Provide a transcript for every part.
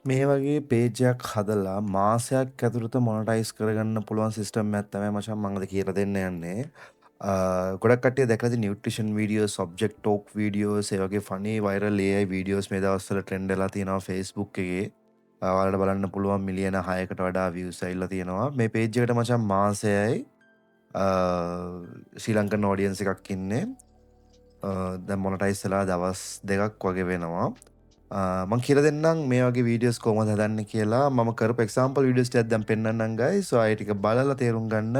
මේ වගේ පේජ් එකක් හදලා මාසයක් ඇතුළත මොනටයිස් කරගන්න පුළුවන් සිස්ටම් එකක් තමයි මචං මම අද කියලා දෙන්න යන්නේ. ගොඩක් කට්ටිය දැකලා තියෙන nutrition videos, object talk videos, ඒ වගේ ෆනි වයිරල් AI වීඩියෝස් මේ දවස්වල ට්‍රෙන්ඩ් වෙලා තියෙනවා Facebook එකේ. ඔයාලට බලන්න පුළුවන් මිලියන 6කට වඩා views ඇවිල්ලා තියෙනවා. මේ පේජ් එකට මචං මාසයයි ශ්‍රී ලංකන් ඔඩියන්ස් එකක් ඉන්නේ. දැන් මොනටයිස් වෙලා දවස් 2ක් වගේ වෙනවා. මං කියලා දෙන්නම් මේ වගේ වීඩියෝස් කොහොමද හදන්නේ කියලා. මම කරපු එක්සැම්පල් වීඩියෝස් ටිකක් දැන් පෙන්නන්නම් guys. ඔයා ඒ ටික බලලා තේරුම් ගන්න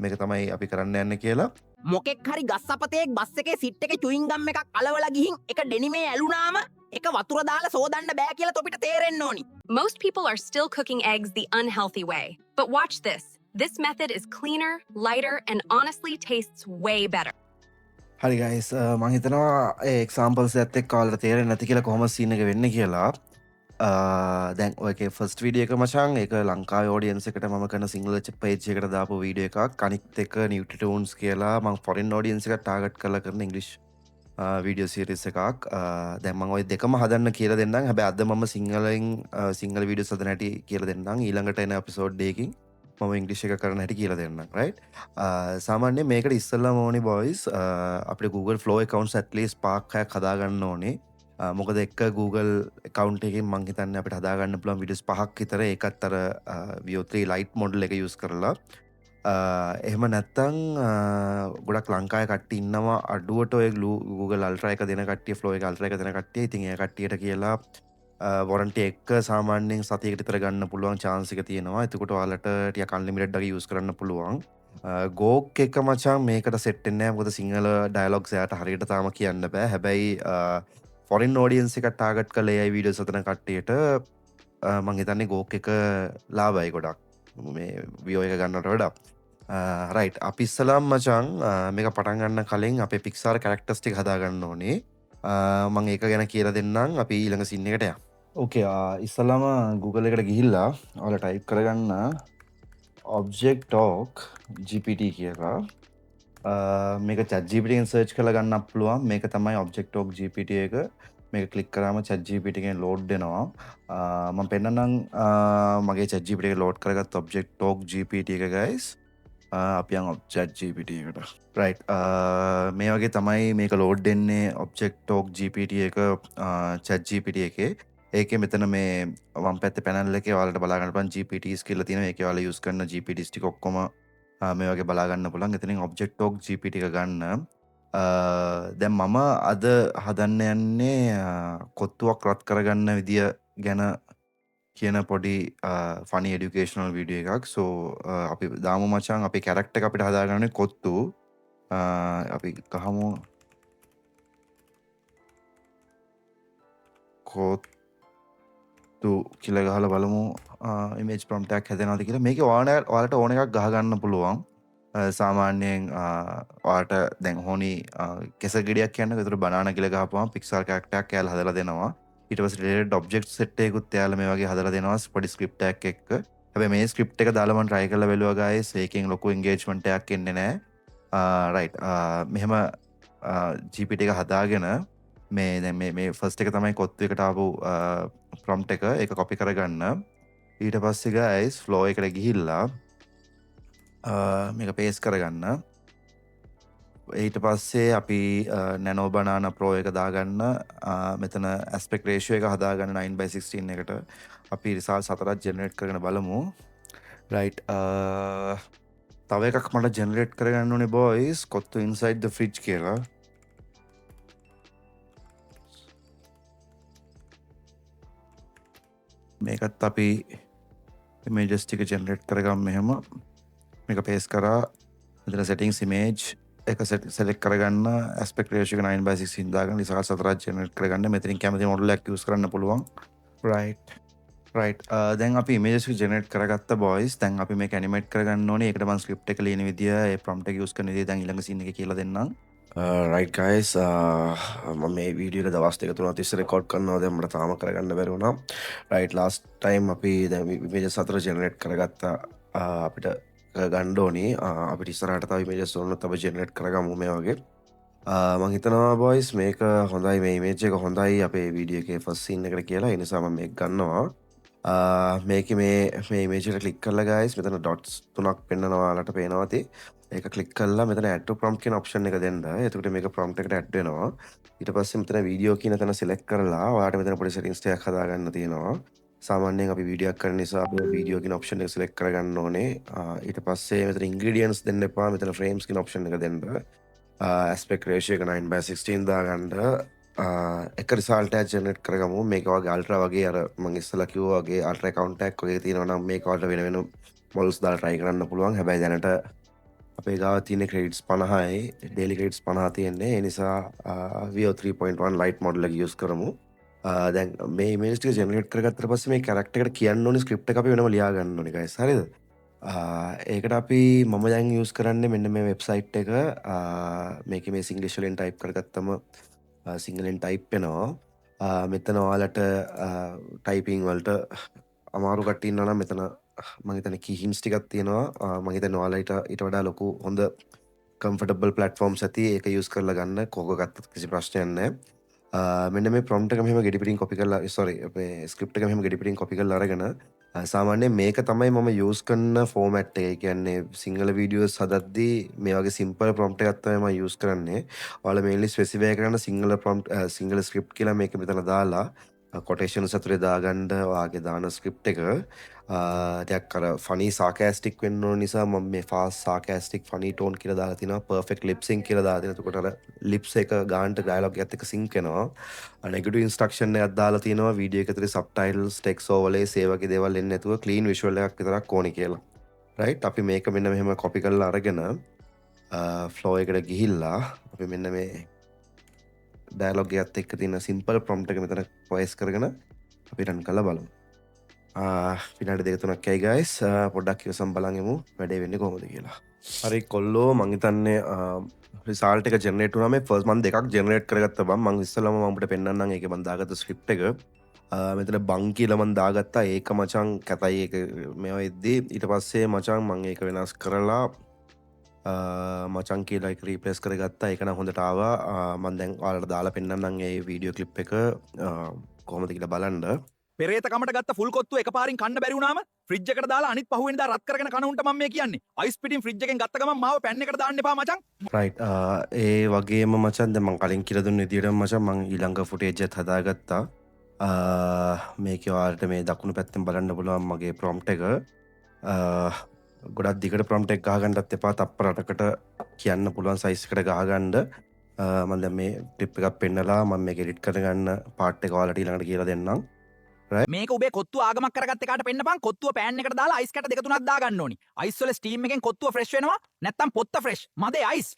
මේක තමයි අපි කරන්න යන්නේ කියලා. මොකෙක් හරි ගස්සපතයෙක් බස් එකේ සිට් එකේ චුයින් ගම් එකක් අලවලා ගිහින් එක ඩෙනිමේ ඇලුනාම එක වතුර දාලා සෝදන්න බෑ කියලා තොපිට තේරෙන්න ඕනි. Most people are still cooking eggs the unhealthy way. But watch this. This method is cleaner, lighter, and honestly tastes way better. හරි ගයිස් මං හිතනවා ඒ එක්සාම්පල්ස් එකත් එක්ක ඔයාලට තේරෙන්නේ නැති කියලා කොහොමද සීන් එක වෙන්නේ කියලා. දැන් ඔයකේ ෆස්ට් වීඩියෝ එක මචං ඒක ලංකාවේ ඔඩියන්ස් එකට මම කරන සිංගල් පේජ් එකට දාපු වීඩියෝ එකක්. අනිත් එක නියුට්‍රිටූන්ස් කියලා මං ෆොරින් ඔඩියන්ස් එකට ටාගට් කරලා කරන ඉංග්‍රීසි වීඩියෝ සීරීස් එකක්. දැන් මං ওই දෙකම හදන්න කියලා දෙන්නම්. හැබැයි අද මම සිංගල වීඩියෝස් හදන හැටි කියලා දෙන්නම්. ඊළඟට එන එපිසෝඩ් එකකින් මම ඉංග්‍රීසි එක කරන හැටි කියලා දෙන්නම්. රයිට්. සාමාන්‍යයෙන් මේකට ඉස්සෙල්ලාම ඕනේ බොයිස් අපිට Google Flow accounts at least Park එකක් හදාගන්න ඕනේ. මොකද එක Google account එකකින් මං හිතන්නේ අපිට හදාගන්න පුළුවන් වීඩියෝස් 5ක් විතර. ඒකත් අර VO3 Lite model එක use කරලා. එහෙම නැත්තම් ගොඩක් ලංකාවේ කට්ටිය ඉන්නවා අඩුවට ඔය Google Ultra එක දෙන කට්ටිය, Flow එක Ultra එක දෙන කට්ටිය. ඉතින් ඒ කට්ටියට කියලා වොරන්ටි එක සාමාන්‍යයෙන් සතියකට විතර ගන්න පුළුවන් chance එක තියෙනවා. එතකොට ඔයාලට ටිකක් unlimited වගේ use කරන්න පුළුවන්. ගෝක් එක මචං මේකට සෙට් වෙන්නේ නැහැ. මොකද සිංහල ඩයලොග්ස් එයාට හරියට තාම කියන්න බෑ. හැබැයි ෆොරින් ඔඩියන්ස් එක ටාගට් කරලා AI වීඩියෝස් හදන කට්ටියට මං හිතන්නේ ගෝක් එක ලාභයි ගොඩක්. මේ view එක ගන්නට වඩා. රයිට්. අපි ඉස්සලාම් මචං මේක පටන් ගන්න කලින් අපේ Pixar characters ටික හදා ගන්න ඕනේ. මං ඒක ගැන කියලා දෙන්නම්. අපි ඊළඟ scene එකට යමු. ඕකේ ඉස්සලාම Google එකට ගිහිල්ලා ඔයාලා ටයිප් කරගන්න object talk GPT කියලා. මේක ChatGPT එකෙන් සර්ච් කරලා ගන්නත් පුළුවන්. මේක තමයි object talk GPT එක. මේක ක්ලික් කරාම ChatGPT එකෙන් ලෝඩ් වෙනවා. මම පෙන්නන්නම් මගේ ChatGPT එක ලෝඩ් කරගත්ත object talk GPT එක guys. අපි යන් ChatGPT එකට. රයිට්. මේ වගේ තමයි මේක ලෝඩ් වෙන්නේ object talk GPT එක ChatGPT එකේ. ඒකේ මෙතන මේ වම් පැත්තේ පැනල් එකේ ඔයාලට බලා ගන්න පුළුවන් GPTs කියලා තියෙනවා. ඒකේ ඔයාලා යූස් කරන GPTs ටික ඔක්කොම මේ වගේ බලා ගන්න පුළුවන්. එතනින් object talk GPT එක ගන්න. දැන් මම අද හදන්න යන්නේ කොත්තුවක් රත් කරගන්න විදිය ගැන කියන පොඩි ෆනි එඩියුකේෂනල් වීඩියෝ එකක්. සෝ අපි දාමු මචං අපේ කැරක්ටර් එක අපිට හදාගන්නේ කොත්තු. අපි ගහමු කොත්තු කියලා ගහලා බලමු image prompt එකක් හැදෙනවද කියලා. මේකේ ඔයාලට ඕන එකක් ගහගන්න පුළුවන්. සාමාන්‍යයෙන් ඔයාලට දැන් හොනි කෙස ගෙඩියක් කියන්නකෝ. ඒතර බනානා කියලා ගහපුවම Pixar character එකක් එයාලා හදලා දෙනවා. ඊට පස්සේ related object set එකකුත් එයාලා මේ වගේ හදලා දෙනවා පොඩි script එකක් එක්ක. හැබැයි මේ script එක දාලා මම try කරලා බැලුවා guys. ඒකෙන් ලොකු engagement එකක් එන්නේ නැහැ. right. මෙහෙම GPT එක හදාගෙන මේ දැන් මේ ෆස්ට් එක තමයි කොත්තු එකට ආපු prompt එක. ඒක copy කරගන්න. ඊට පස්සේ guys flow එකට ගිහිල්ලා මේක paste කරගන්න. ඊට පස්සේ අපි Nano Banana Pro එක දාගන්න. මෙතන aspect ratio එක හදාගන්න 9:16 එකට. අපි result 4ක් generate කරගෙන බලමු. right. තව එකක් මට generate කරගන්න ඕනේ boys. Kottu inside the fridge කියලා. මේකත් අපි images ටික generate කරගමු මෙහෙම. මේක paste කරා. මෙතන settings image එක select කරගන්න aspect ratio එක 9:16 දාගන්න result 4ක් generate කරගන්න. මෙතනින් කැමති model එකක් use කරන්න පුළුවන්. right. දැන් අපි images generate කරගත්ත boys. දැන් අපි මේක animate කරගන්න ඕනේ. ඒකට මම script එක ලියන විදිය, ඒ prompt එක use කරන විදිය දැන් ඊළඟ scene එකේ කියලා දෙන්නම්. right guys මම මේ වීඩියෝ එක දවස් දෙක තුනක් තිස්සේ රෙකෝඩ් කරනවා. දැන් මට තාම කරගන්න බැරි වුණා. right last time අපි දැන් images 4 generate කරගත්තා. අපිට ගන්න ඕනේ. අපිට ඉස්සරහට තව images ඕනොත් අපි generate කරගමු මේ වගේ. මං හිතනවා බොයිස් මේක හොඳයි මේ ඉමේජ් එක හොඳයි අපේ වීඩියෝ එකේ ෆස්ට් සීන් එකට කියලා. ඒ නිසා මම මේක ගන්නවා. මේකේ මේ ඉමේජ් එකට ක්ලික් කරලා guys මෙතන ඩොට්ස් තුනක් පෙන්නනවා ඔයාලට පේනවා ඇති. ඒක ක්ලික් කරලා මෙතන add to prompt කියන ඔප්ෂන් එක දෙන්න. එතකොට මේක prompt එකට add වෙනවා. ඊට පස්සේ මෙතන වීඩියෝ කියන තැන select කරලා ඔයාලට මෙතන පොඩි settings ටිකක් හදාගන්න තියෙනවා. සාමාන්‍යයෙන් අපි වීඩියෝ එකක් කරන නිසා අපි වීඩියෝ කියන ඔප්ෂන් එක select කරගන්න ඕනේ. ඊට පස්සේ මෙතන ingredients දෙන්න එපා. මෙතන frames කියන ඔප්ෂන් එක දෙන්න. aspect ratio එක 9:16 දාගන්න. එක රිසල්ට් එකක් ජෙනරේට් කරගමු. මේක වගේ අල්ට්‍රා වගේ අර මම ඉස්සලා කිව්වා වගේ අල්ට්‍රා කවුන්ට් එකක් වගේ තියෙනවා නම් මේක වලට වෙන වෙන මොඩල්ස් දාලා try කරන්න පුළුවන්. හැබැයි දැනට අපේ ගාව තියෙන ක්‍රෙඩිට්ස් 50යි. ඩේලි ක්‍රෙඩිට්ස් 50 තියෙන්නේ. ඒ නිසා VO 3.1 ලයිට් මොඩල් එක යූස් කරමු. දැන් මේ ඉමේජ් ටික ජෙනරේට් කරගත්තට පස්සේ මේ කැරක්ටර් එකට කියන්න ඕනේ ස්ක්‍රිප්ට් එක අපි වෙනම ලියා ගන්න ඕනේ guys. හරිද? ඒකට අපි මම දැන් යූස් කරන්නේ මෙන්න මේ වෙබ්සයිට් එක. මේකේ මේ සිංග්ලිෂ් වලින් ටයිප් කරගත්තම සිංහලෙන් ටයිප් වෙනවා. මෙතන ඔයාලට ටයිපිං වලට අමාරු කට්ටිය ඉන්නවා නම් මෙතන මම හිතන්නේ කී හින්ට්ස් ටිකක් තියෙනවා. මම හිතන්නේ ඔයාලට ඊට වඩා ලොකු හොඳ කම්ෆර්ටබල් ප්ලැට්ෆෝම්ස් ඇති. ඒක යූස් කරලා ගන්න. කොහොම ගත්තත් කිසි ප්‍රශ්නයක් නැහැ. මෙන්න මේ ප්‍රොම්ප්ට් එක මෙහෙම ගෙඩි පිටින් කොපි කරලා අපේ ස්ක්‍රිප්ට් එක මෙහෙම ගෙඩි පිටින් කොපි කරලා අරගෙන සාමාන්‍යයෙන් මේක තමයි මම යූස් කරන ෆෝමැට් එක. ඒ කියන්නේ සිංගල වීඩියෝස් හදද්දී මේ වගේ සිම්පල් ප්‍රොම්ප්ට් එකක් තමයි මම යූස් කරන්නේ. ඔයාලා මේන්ලි ස්පෙસિෆයි කරන සිංගල සිංගල ස්ක්‍රිප්ට් කියලා මේක මෙතන දාලා කොටේෂන්ස් අතරේ දාගන්න ඔයාගේ දාන ස්ක්‍රිප්ට් එක ටිකක් අර ෆනි සාකෑස්ටික් වෙන්න ඕන නිසා මම මේ ෆාස්ට් සාකෑස්ටික් ෆනි ටෝන් කියලා දාලා තිනවා. පර්ෆෙක්ට් ලිප් සින්ක් කියලා දාලා තිනවා. එතකොට අර ලිප්ස් එක ගානට ඩයලොග් එකත් එක්ක සින්ක් වෙනවා. නෙගටිව් ඉන්ස්ට්‍රක්ෂන් එකක් දාලා තිනවා වීඩියෝ එක ඇතුලේ සබ්ටයිටල්ස් ටෙක්ස්ට් ඕවර්ලේස් ඒ වගේ දේවල් එන්නේ නැතුව ක්ලීන් විෂුවල් එකක් විතරක් ඕනේ කියලා. රයිට් අපි මේක මෙන්න මෙහෙම කොපි කරලා අරගෙන ෆ්ලෝ එකට ගිහිල්ලා අපි මෙන්න මේ ඩයලොග් එකත් එක්ක තියෙන සිම්පල් ප්‍රොම්ප්ට් එක මෙතන වොයිස් කරගෙන අපි රන් කරලා බලමු. විනාඩි දෙක තුනක් යයි guys. පොඩ්ඩක් ඉවසම් බලන් යමු වැඩේ වෙන්නේ කොහොමද කියලා. හරි කොල්ලෝ මං හිතන්නේ රිසල්ට් එක ජෙනරේට් වුණා. මේ ෆස්ට් මම දෙකක් ජෙනරේට් කරගත්තා බං. මං ඉස්සෙල්ලාම මම ඔබට පෙන්නන්නම් ඒකේ මං දාගත්ත ස්ක්‍රිප්ට් එක. මෙතන බං කියලා මං දාගත්තා. ඒක මචං කැතයි ඒක මේවා එද්දී ඊට පස්සේ මචං මං ඒක වෙනස් කරලා මචං කියලා එක රීප්ලේස් කරගත්තා. ඒක නම් හොඳට ආවා. මම දැන් ඔයාලට දාලා පෙන්නන්නම් මේ වීඩියෝ ක්ලිප් එක කොහොමද කියලා බලන්න. පෙරේතකමට ගත්ත ෆුල් කොත්තුව එකපාරින් කන්න බැරි වුණාම ෆ්‍රිජ් එකට දාලා අනිත් පහුවෙනිදා රත් කරගෙන කන උන්ට මම මේ කියන්නේ. අයිස් පිටින් ෆ්‍රිජ් එකෙන් ගත්ත ගමන් මාව පැන් එකට දාන්න එපා මචං. රයිට්. ඒ වගේම මචං දැන් මං කලින් කියලා දුන්න විදිහට මචං මං ඊළඟ ෆුටේජ් එකත් හදාගත්තා. මේකේ ඔයාලට මේ දකුණු පැත්තෙන් බලන්න පුළුවන් මගේ ප්‍රොම්ප්ට් එක. ගොඩක් දිගට ප්‍රොම්ප්ට් එක ගහගන්නත් එපා. තප්පර 8කට කියන්න පුළුවන් සයිස් එකට ගහගන්න. මම දැන් මේ ක්ලිප් එකක් පෙන්නලා මම මේක එඩිට් කරගන්න පාර්ට් එක ඔයාලට ඊළඟට කියලා දෙන්නම්. මේක උඹේ කොත්තුව ආගමක් කරගත්ත එකට පෙන්නපන්. කොත්තුව පෑන් එකට දාලා අයිස් කැට දෙක තුනක් දාගන්න ඕනි. අයිස් වල ස්ටීම් එකෙන් කොත්තුව ෆ්‍රෙෂ් වෙනවා. නැත්තම් පොත්ත ෆ්‍රෙෂ්. මදේ අයිස්.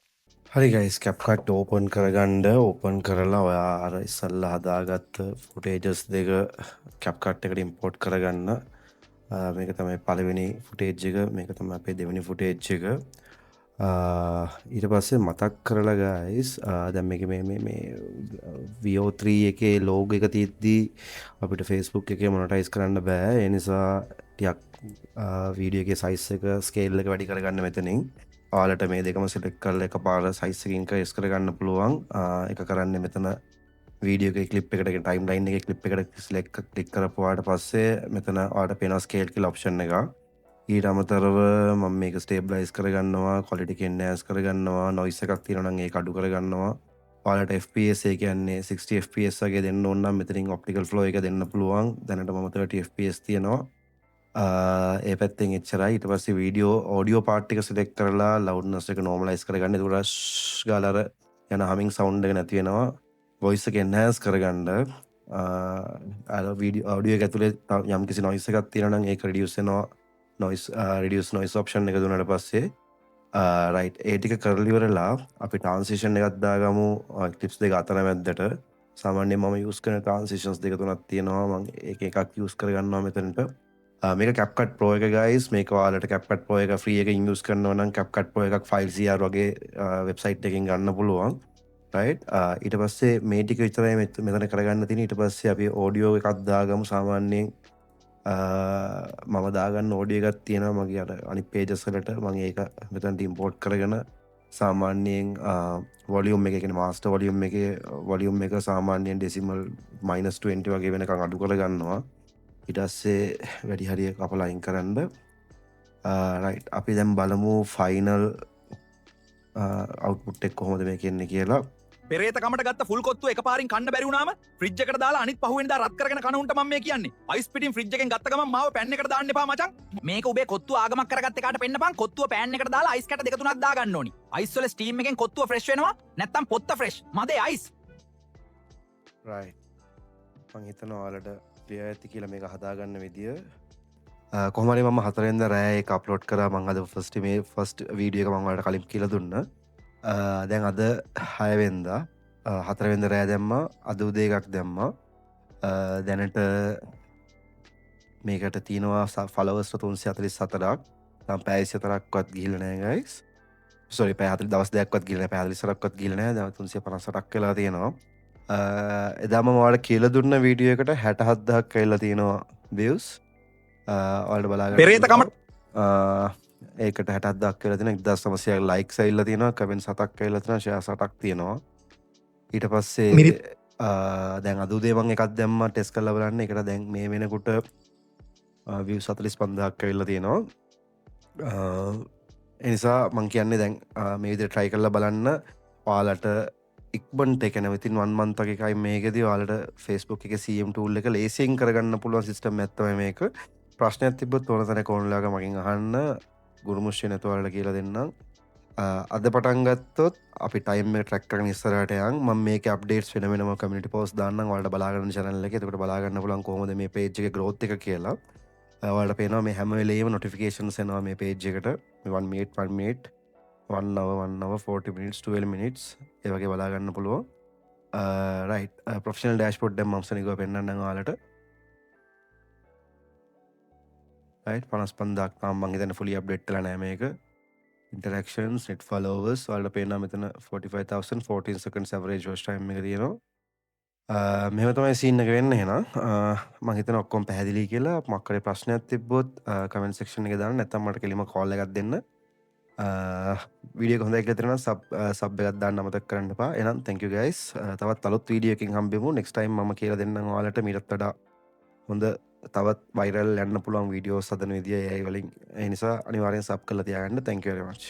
හරි ගයිස් CapCut ඕපන් කරගන්න. ඕපන් කරලා ඔයා අර ඉස්සල්ලා හදාගත්ත ෆුටේජස් දෙක CapCut එකට ඉම්පෝර්ට් කරගන්න. මේක තමයි පළවෙනි ෆුටේජ් එක. මේක තමයි අපේ දෙවෙනි ෆුටේජ් එක. ඊට පස්සේ මතක් කරලා ගයිස් දැන් මේක මේ VO3 එකේ ලෝගෝ එක තියෙද්දි අපිට Facebook එකේ මොනටයිස් කරන්න බෑ. ඒ නිසා ටිකක් වීඩියෝ එකේ සයිස් එක ස්කේල් එක වැඩි කරගන්න මෙතනින්. ඔයාලට මේ දෙකම සිලෙක්ට් කරලා එකපාර සයිස් එක ඉන්ක්‍රීස් කරගන්න පුළුවන්. ඒක කරන්නේ මෙතන වීඩියෝ එකේ ක්ලිප් එකට ටයිම් ලයින් එකේ ක්ලිප් එකට සිලෙක්ට් ක්ලික් කරපුවාට පස්සේ මෙතන ඔයාලට පේනවා ස්කේල් කියලා ඔප්ෂන් එක. ඊට අමතරව මම මේක ස්ටේබ්ලයිස් කරගන්නවා, ක්වොලිටි එක එන්හාන්ස් කරගන්නවා, නොයිස් එකක් තියෙනවා නම් ඒක අඩු කරගන්නවා. ඔයාලට FPS ඒ කියන්නේ 60 FPS වගේ දෙන්න ඕන නම් මෙතනින් ඔප්ටිකල් ෆ්ලෝ එක දෙන්න පුළුවන්. දැනට මම 30 FPS තියෙනවා. ඒ පැත්තෙන් එච්චරයි. ඊට පස්සේ වීඩියෝ ඔඩියෝ පාර්ට් එක සිලෙක්ට් කරලා ලවුඩ්නස් එක නෝමලයිස් කරගන්න. ඒක උඩ ගාලා අර යන හමින් සවුන්ඩ් එක නැති වෙනවා. වොයිස් එක එන්හාන්ස් කරගන්න. වීඩියෝ ඔඩියෝ එක ඇතුලේ යම් කිසි නොයිස් එකක් තියෙනවා නම් ඒක රිඩියුස් වෙනවා. රිඩියස් නොයිස් ඔප්ෂන් එක දුන්නට පස්සේ රයිට් ඒ ටික කරලා ඉවරලා අපි ට්‍රාන්සිෂන් එකක් දාගමු ක්ලිප්ස් දෙක අතර මැද්දට. සාමාන්‍යයෙන් මම යූස් කරන ට්‍රාන්සිෂන්ස් දෙක තුනක් තියෙනවා. මම ඒක එකක් යූස් කරගන්නවා මෙතනට. මේක CapCut Pro එක guys. මේක ඔයාලට CapCut Pro එක ෆ්‍රී එකකින් යූස් කරනවා නම් CapCut Pro එකක් FileZR වගේ වෙබ්සයිට් එකකින් ගන්න පුළුවන්. රයිට්. ඊට පස්සේ මේ ටික විතරයි මෙතන කරගන්න තියෙන්නේ. ඊට පස්සේ අපි ඔඩියෝ එකක් දාගමු. සාමාන්‍යයෙන් මම දාගන්න ඕඩියෝ එකක් තියෙනවා මගේ අර අනිත් පේජස් වලට. මම ඒක මෙතනට ඉම්පෝර්ට් කරගෙන සාමාන්‍යයෙන් වොලියුම් එක කියන්නේ මාස්ටර් වොලියුම් එකේ වොලියුම් එක සාමාන්‍යයෙන් ඩෙසිමල් -20 වගේ වෙනකන් අඩු කරගන්නවා. ඊට පස්සේ වැඩි හරිය කපලා අයින් කරන්න. රයිට් අපි දැන් බලමු ෆයිනල් අවුට්පුට් එක කොහොමද මේක එන්නේ කියලා. පෙරේතකමට ගත්ත ෆුල් කොත්තුව එකපාරින් කන්න බැරි වුණාම ෆ්‍රිජ් එකට දාලා අනිත් පහුවෙනිදා රත් කරගෙන කන උන්ට මම මේ කියන්නේ. අයිස් පිටින් ෆ්‍රිජ් එකෙන් ගත්ත ගමන් මාව පෑන් එකට දාන්න එපා මචං. මේක උඹේ කොත්තුව ආගමක් කරගත්ත එකාට පෙන්නපන්. කොත්තුව පෑන් එකට දාලා අයිස් කැට දෙක තුනක් දා ගන්න ඕනි. අයිස් වල ස්ටීම් එකෙන් කොත්තුව ෆ්‍රෙෂ් වෙනවා. නැත්තම් පොත්ත ෆ්‍රෙෂ්. මදේ අයිස්. රයිට් මං හිතනවා ඔයාලට ක්ලියර් ඇති කියලා මේක හදාගන්න විදිය. කොහොම හරි මම 4 වෙනිදා රෑ එක අප්ලෝඩ් කරා. මං අද ෆස්ට් වීඩියෝ එක මං ඔයාලට කලින් කියලා දුන්නා. දැන් අද 6 වෙනිදා 4 වෙනිදා රෑ දැම්මා. අද උදේ එකක් දැම්මා. දැනට මේකට තියෙනවා ෆලෝවර්ස් 344ක්. තාම පැය 24ක්වත් ගිහිල්ලා නැහැ guys. සෝරි පැය 40 දවස් දෙකක්වත් ගිහිල්ලා නැහැ. පැය 44ක්වත් ගිහිල්ලා නැහැ. දැන් 358ක් වෙලා තියෙනවා. එදා මම ඔයාලට කියලා දුන්න වීඩියෝ එකට 67000ක් ඇවිල්ලා තියෙනවා views. ඔයාලට බලාගන්න. පෙරේතකමට ඒකට 67000ක් කියලා තියෙනවා. 1900ක් ලයික්ස් ඇවිල්ලා තියෙනවා. කමෙන්ට්ස් 7ක් ඇවිල්ලා තියෙනවා. ෂෙයාර්ස් 8ක් තියෙනවා. ඊට පස්සේ දැන් අද උදේ මම එකක් දැම්මා ටෙස්ට් කරලා බලන්න. ඒකට දැන් මේ වෙනකොට views 45000ක් ඇවිල්ලා තියෙනවා. ඒ නිසා මම කියන්නේ දැන් මේ විදිහට try කරලා බලන්න. ඔයාලට ඉක්මනට ඒ කියන්නේ within 1 month එකයි මේකදී ඔයාලට Facebook එකේ CM tool එක ලේසියෙන් කරගන්න පුළුවන් සිස්ටම් එකක් තමයි මේක. ප්‍රශ්නයක් තිබ්බොත් ඕන තැනක ඕනලාක මගෙන් අහන්න. ගුරුමුෂ්‍ය නැතුව ඔයාලට කියලා දෙන්නම්. අද පටන් ගත්තොත් අපි ටයිම් එක ට්‍රැක් කරගෙන ඉස්සරහට යන්. මම මේකේ අප්ඩේට්ස් වෙන වෙනම කමියුනිටි පෝස්ට් දාන්නම්. ඔයාලට බලාගන්න channel එකේ. එතකොට බලාගන්න පුළුවන් කොහොමද මේ page එකේ growth එක කියලා. ඔයාලට පේනවා මේ හැම වෙලේම notifications එනවා මේ page එකට. මේ 1 minute 1 hour 40 minutes 12 minutes ඒ වගේ බලාගන්න පුළුවන්. රයිට් ප්‍රොෆෙෂනල් ඩෑෂ්බෝඩ් දැන් මම සනිගව පෙන්නන්නම් ඔයාලට. රයිට් 55000ක් තාම මම හිතන්නේ fully update කරලා නැහැ මේක. interactions net followers ඔයාලට පේනවා මෙතන 45000 14 seconds average watch time එක තියෙනවා. මෙහෙම තමයි සීන් එක වෙන්නේ එහෙනම්. මම හිතනවා ඔක්කොම පැහැදිලි කියලා. මොකක් හරි ප්‍රශ්නයක් තිබ්බොත් comment section එකේ දාන්න. නැත්නම් මට කෙලිම call එකක් දෙන්න. වීඩියෝ එක හොඳයි කියලා තියෙනවා සබ් එකක් දාන්න අමතක කරන්න එපා. එහෙනම් thank you guys. තවත් අලුත් වීඩියෝ එකකින් හම්බෙමු. next time මම කියලා දෙන්නම් ඔයාලට මීටත් වඩා හොඳ තවත් viral යන්න පුළුවන් වීඩියෝස් හදන විදිය AI වලින්. ඒ නිසා අනිවාර්යෙන් සබ් කරලා තියාගන්න. thank you very much.